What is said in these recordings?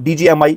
DGMI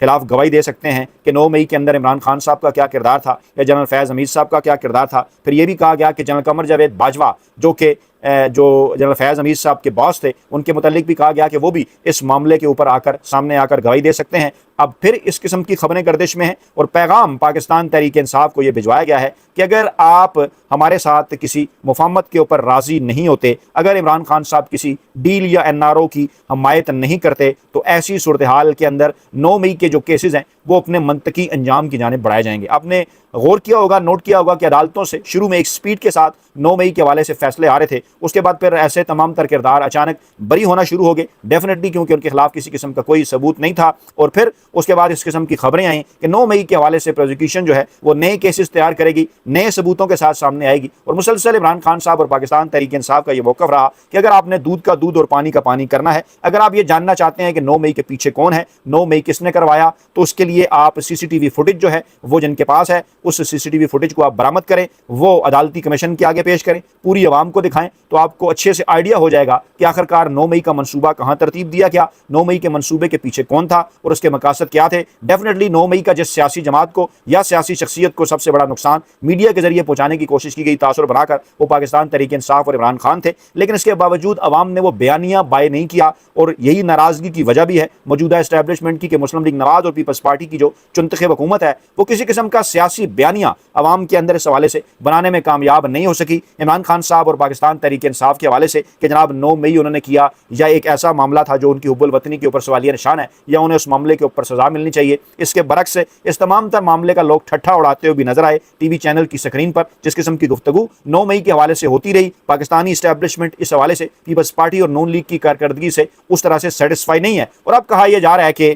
خلاف گواہی دے سکتے ہیں کہ 9 مئی کے اندر عمران خان صاحب کا کیا کردار تھا یا جنرل فیض حمید صاحب کا کیا کردار تھا۔ پھر یہ بھی کہا گیا کہ جنرل قمر جاوید باجوہ جو جنرل فیض حمید صاحب کے باس تھے، ان کے متعلق بھی کہا گیا کہ وہ بھی اس معاملے کے اوپر سامنے آ کر گواہی دے سکتے ہیں۔ اب پھر اس قسم کی خبریں گردش میں ہیں اور پیغام پاکستان تحریک انصاف کو یہ بھجوایا گیا ہے کہ اگر آپ ہمارے ساتھ کسی مفاہمت کے اوپر راضی نہیں ہوتے، اگر عمران خان صاحب کسی ڈیل یا NRO کی حمایت نہیں کرتے، تو ایسی صورتحال کے اندر 9 مئی کے جو کیسز ہیں وہ اپنے منطقی انجام کی جانب بڑھائے جائیں گے۔ آپ نے غور کیا ہوگا، نوٹ کیا ہوگا کہ عدالتوں سے شروع میں ایک سپیڈ کے ساتھ 9 مئی کے حوالے سے فیصلے آ رہے تھے، اس کے بعد پھر ایسے تمام تر کردار اچانک بری ہونا شروع ہو گئے، ڈیفینیٹلی کیونکہ ان کے خلاف کسی قسم کا کوئی ثبوت نہیں تھا، اور پھر اس کے بعد اس قسم کی خبریں آئیں کہ 9 مئی کے حوالے سے پروزیکیوشن جو ہے وہ نئے کیسز تیار کرے گی، نئے ثبوتوں کے ساتھ سامنے آئے گی، اور مسلسل عمران خان صاحب اور پاکستان تحریک انصاف کا یہ موقف رہا کہ اگر آپ نے دودھ کا دودھ اور پانی کا پانی کرنا ہے، اگر آپ یہ جاننا چاہتے ہیں کہ 9 مئی کے پیچھے کون ہے، 9 مئی کس نے کروایا، تو اس کے لیے آپ CCTV فوٹیج جو ہے وہ جن کے پاس ہے اس CCTV فوٹیج کو آپ برآمد کریں، وہ عدالتی کمیشن کے آگے پیش کریں، پوری عوام کو دکھائیں، تو آپ کو اچھے سے آئیڈیا ہو جائے گا کہ آخرکار 9 مئی کا منصوبہ کہاں ترتیب دیا گیا، 9 مئی کے منصوبے کے پیچھے کون تھا اور اس کے مقاصد کیا تھے۔ ڈیفینیٹلی 9 مئی کا جس سیاسی جماعت کو یا سیاسی شخصیت کو سب سے بڑا نقصان میڈیا کے ذریعے پہنچانے کی کوشش کی گئی تاثر بنا کر، وہ پاکستان تحریک انصاف اور عمران خان تھے، لیکن اس کے باوجود عوام نے وہ بیانیہ بائے نہیں کیا، اور یہی ناراضگی کی وجہ بھی ہے موجودہ اسٹیبلشمنٹ کی کہ مسلم لیگ نواز اور پیپلز پارٹی کی جو چنتخب حکومت ہے وہ کسی قسم کا سیاسی بیانیہ عوام کے اندر اس حوالے سے بنانے میں کامیاب نہیں ہو سکی۔ عمران خان صاحب اور پاکستان تحریک انصاف کے حوالے سے کہ جناب 9 مئی انہوں نے کیا، یا ایک ایسا معاملہ تھا جو ان کی حب الوطنی کے اوپر سوالیہ نشان ہے، یا انہیں اس معاملے کے اوپر سزا ملنی چاہیے، اس کے برعکس اس تمام تر معاملے کا لوگ ٹھٹھا اڑاتے ہوئے بھی نظر آئے ٹی وی چینل کی سکرین پر۔ جس قسم کی گفتگو 9 مئی کے حوالے سے ہوتی رہی، پاکستانی اسٹیبلشمنٹ اس حوالے سے پیپلز پارٹی اور نون لیگ کی کارکردگی سے اس طرح سے سیٹسفائی نہیں ہے، اور اب کہا یہ جا رہا ہے کہ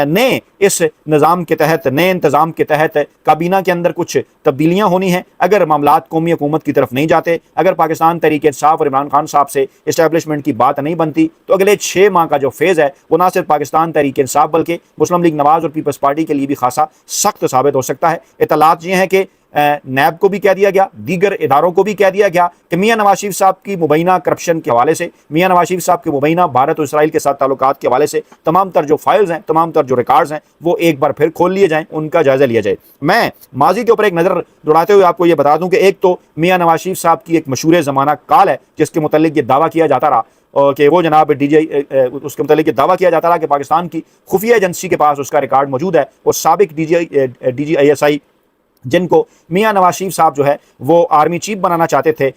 نئے اس نظام کے تحت، نئے انتظام کے تحت کابینہ کے اندر کچھ تبدیلیاں ہونی ہیں۔ اگر معاملات قومی حکومت کی طرف نہیں جاتے، اگر پاکستان تحریک انصاف اور عمران خان صاحب سے اسٹیبلشمنٹ کی بات نہیں بنتی، تو اگلے 6 ماہ کا جو فیز ہے وہ نہ صرف پاکستان تحریک انصاف بلکہ مسلم لیگ نواز اور پیپلز پارٹی کے لیے بھی خاصا سخت ثابت ہو سکتا ہے۔ اطلاعات یہ ہیں کہ نیب کو بھی کہہ دیا گیا، دیگر اداروں کو بھی کہہ دیا گیا کہ میاں نواز شریف صاحب کی مبینہ کرپشن کے حوالے سے، میاں نواز شریف صاحب کے مبینہ بھارت اور اسرائیل کے ساتھ تعلقات کے حوالے سے تمام تر جو فائلز ہیں، تمام تر جو ریکارڈز ہیں، وہ ایک بار پھر کھول لیے جائیں، ان کا جائزہ لیا جائے۔ میں ماضی کے اوپر ایک نظر دوڑاتے ہوئے آپ کو یہ بتا دوں کہ ایک تو میاں نواز شریف صاحب کی ایک مشہور زمانہ کال ہے جس کے متعلق یہ دعویٰ کیا جاتا رہا کہ وہ جناب اس کے متعلق یہ دعویٰ کیا جاتا رہا کہ پاکستان کی خفیہ ایجنسی کے پاس اس کا ریکارڈ موجود ہے، اور سابق DGISI جن کو میاں نواز شریف صاحب جو ہے وہ آرمی چیف بنانا چاہتے تھے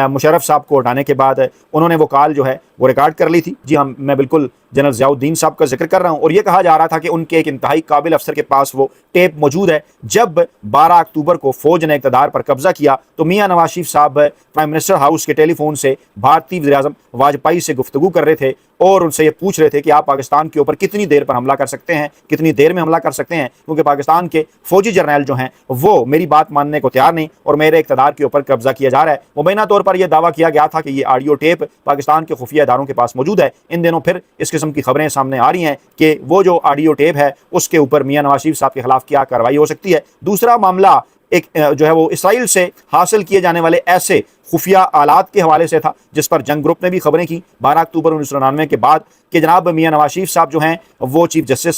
مشرف صاحب کو ہٹانے کے بعد، انہوں نے وہ کال جو ہے وہ ریکارڈ کر لی تھی۔ جی ہاں، میں بالکل جنرل ضیاء الدین صاحب کا ذکر کر رہا ہوں، اور یہ کہا جا رہا تھا کہ ان کے ایک انتہائی قابل افسر کے پاس وہ ٹیپ موجود ہے۔ جب 12 اکتوبر کو فوج نے اقتدار پر قبضہ کیا تو میاں نواز شریف صاحب پرائم منسٹر ہاؤس کے ٹیلی فون سے بھارتی وزیر اعظم واجپئی سے گفتگو کر رہے تھے، اور ان سے یہ پوچھ رہے تھے کہ آپ پاکستان کے اوپر کتنی دیر پر حملہ کر سکتے ہیں، کتنی دیر میں حملہ کر سکتے ہیں، کیونکہ پاکستان کے فوجی جرنیل جو ہیں وہ میری بات ماننے کو تیار نہیں اور میرے اقتدار کے اوپر قبضہ کیا جا رہا ہے۔ مبینہ طور پر یہ دعویٰ کیا گیا تھا کہ یہ آڈیو ٹیپ پاکستان کے خفیہ اداروں کے پاس موجود ہے۔ ان دنوں پھر اس قسم کی خبریں سامنے آ رہی ہیں کہ وہ جو آڈیو ٹیپ ہے اس کے اوپر میاں نواز شریف صاحب کے خلاف کیا کارروائی ہو سکتی ہے۔ دوسرا معاملہ ایک جو ہے وہ اسرائیل سے حاصل کیے جانے والے ایسے خفیہ آلات کے حوالے سے تھا جس پر جنگ گروپ نے بھی خبریں کی 12 اکتوبر 1999 کے بعد کہ جناب میاں نواز شریف صاحب جو ہیں وہ چیف جسٹس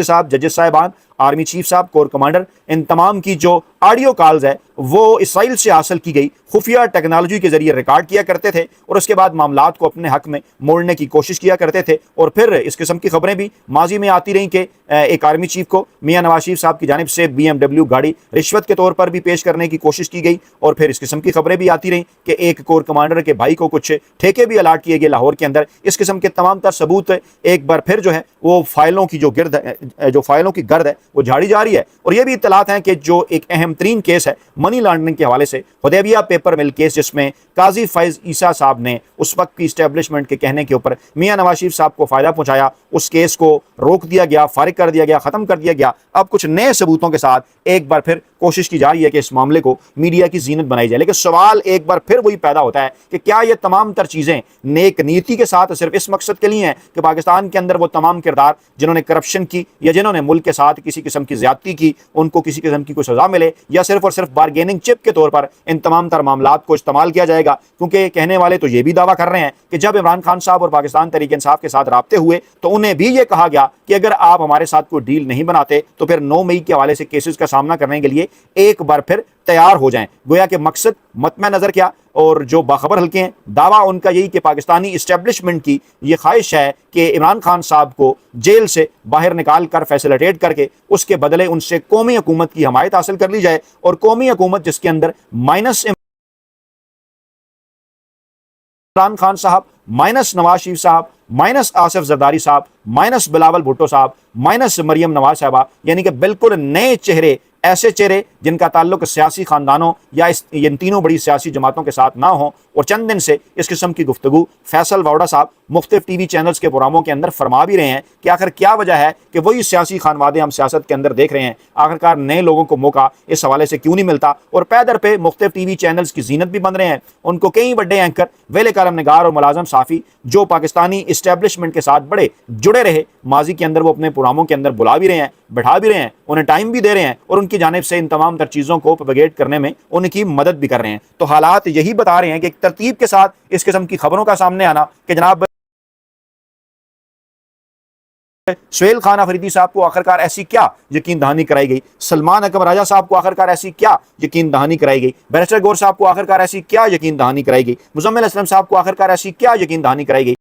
صاحب، ججز صاحبان، آرمی چیف صاحب، کور کمانڈر، ان تمام کی جو آڈیو کالز ہے وہ اسرائیل سے حاصل کی گئی خفیہ ٹیکنالوجی کے ذریعے ریکارڈ کیا کرتے تھے، اور اس کے بعد معاملات کو اپنے حق میں موڑنے کی کوشش کیا کرتے تھے۔ اور پھر اس قسم کی خبریں بھی ماضی میں آتی رہیں کہ ایک آرمی چیف کو میاں نواز شریف صاحب کی جانب سے BMW گاڑی رشوت کے طور پر بھی پیش کرنے کی کوشش کی گئی، اور پھر اس قسم کی خبریں بھی آتی رہیں کہ ایک کور کمانڈر کے بھائی کو کچھ ٹھیکے بھی الاٹ کیے گئے لاہور کے اندر۔ اس قسم کے تمام تر ثبوت ایک بار پھر جو ہے وہ فائلوں کی گرد ہے وہ جھاڑی جا رہی ہے۔ اور یہ بھی اطلاعات ہیں کہ جو ایک اہم ترین کیس ہے منی لانڈرنگ کے حوالے سے، حدیبیہ پیپر مل کیس، جس میں قاضی فیض عیسیٰ صاحب نے اس وقت کی اسٹیبلشمنٹ کے کہنے کے اوپر میاں نواز شریف صاحب کو فائدہ پہنچایا، اس کیس کو روک دیا گیا، فارغ کر دیا گیا، ختم کر دیا گیا۔ اب کچھ نئے ثبوتوں کے ساتھ ایک بار پھر کوشش کی جا رہی ہے کہ اس معاملے کو میڈیا کی زینت بنائی جائے، لیکن سوال ایک بار پھر وہی پیدا ہوتا ہے کہ کیا یہ تمام تر چیزیں نیک نیتی کے ساتھ صرف اس مقصد کے لیے ہیں کہ پاکستان کے اندر وہ تمام کردار جنہوں نے کرپشن کی یا جنہوں نے ملک کے ساتھ کسی قسم کی زیادتی کی ان کو کسی قسم کی کوئی سزا ملے، یا صرف اور صرف بارگیننگ چپ کے طور پر ان تمام تر معاملات کو استعمال کیا جائے گا؟ کیونکہ کہنے والے تو یہ بھی دعویٰ کر رہے ہیں کہ جب عمران خان صاحب اور پاکستان تحریک انصاف کے ساتھ رابطے ہوئے تو انہیں بھی یہ کہا گیا کہ اگر آپ ہمارے ساتھ کوئی ڈیل نہیں بناتے تو پھر 9 مئی کے حوالے سے کیسز کا سامنا کرنے کے لیے ایک بار پھر تیار ہو جائیں۔ گویا کہ مقصد مطمع نظر کیا، اور جو باخبر حلقے ہیں دعویٰ ان کا یہی کہ پاکستانی اسٹیبلشمنٹ کی یہ خواہش ہے کہ عمران خان صاحب کو جیل سے باہر نکال کر فیسیلیٹیٹ کر کے اس کے بدلے ان سے قومی حکومت کی حمایت حاصل کر لی جائے، اور قومی حکومت جس کے اندر مائنس عمران خان صاحب، مائنس نواز شریف صاحب، مائنس آصف زرداری صاحب، مائنس بلاول بھٹو صاحب، مائنس مریم نواز صاحبہ، یعنی کہ بالکل نئے چہرے، ایسے چہرے جن کا تعلق سیاسی خاندانوں یا ان تینوں بڑی سیاسی جماعتوں کے ساتھ نہ ہوں۔ اور چند دن سے اس قسم کی گفتگو فیصل واوڈا صاحب مختلف ٹی وی چینلز کے پروگراموں کے اندر فرما بھی رہے ہیں کہ آخر کیا وجہ ہے کہ وہی سیاسی خانوادے ہم سیاست کے اندر دیکھ رہے ہیں، آخرکار نئے لوگوں کو موقع اس حوالے سے کیوں نہیں ملتا؟ اور پے در پہ مختلف ٹی وی چینلز کی زینت بھی بن رہے ہیں، ان کو کئی بڑے اینکر، ویلے کالم نگار اور ملازم صحافی جو پاکستانی اسٹیبلشمنٹ کے ساتھ بڑے جڑے رہے ماضی کے اندر، وہ اپنے پروگراموں کے اندر بلا بھی رہے ہیں، بٹھا بھی رہے ہیں، انہیں ٹائم بھی دے رہے ہیں، اور ان کی جانب سے ان تمام تر چیزوں کو پروپیگیٹ کرنے میں ان کی مدد بھی کر رہے ہیں۔ تو حالات یہی بتا رہے ہیں کہ ایک ترتیب کے ساتھ اس قسم کی خبروں کا سامنے آنا کہ جناب سہیل خان افریدی صاحب کو آخرکار ایسی کیا یقین دہانی کرائی گئی، سلمان اکرم راجہ صاحب کو آخرکار ایسی کیا یقین دہانی کرائی گئی، بیرسٹر گور صاحب کو آخرکار ایسی کیا یقین دہانی کرائی گئی، مزمل اسلم صاحب کو آخرکار ایسی کیا یقین دہانی کرائی گئی۔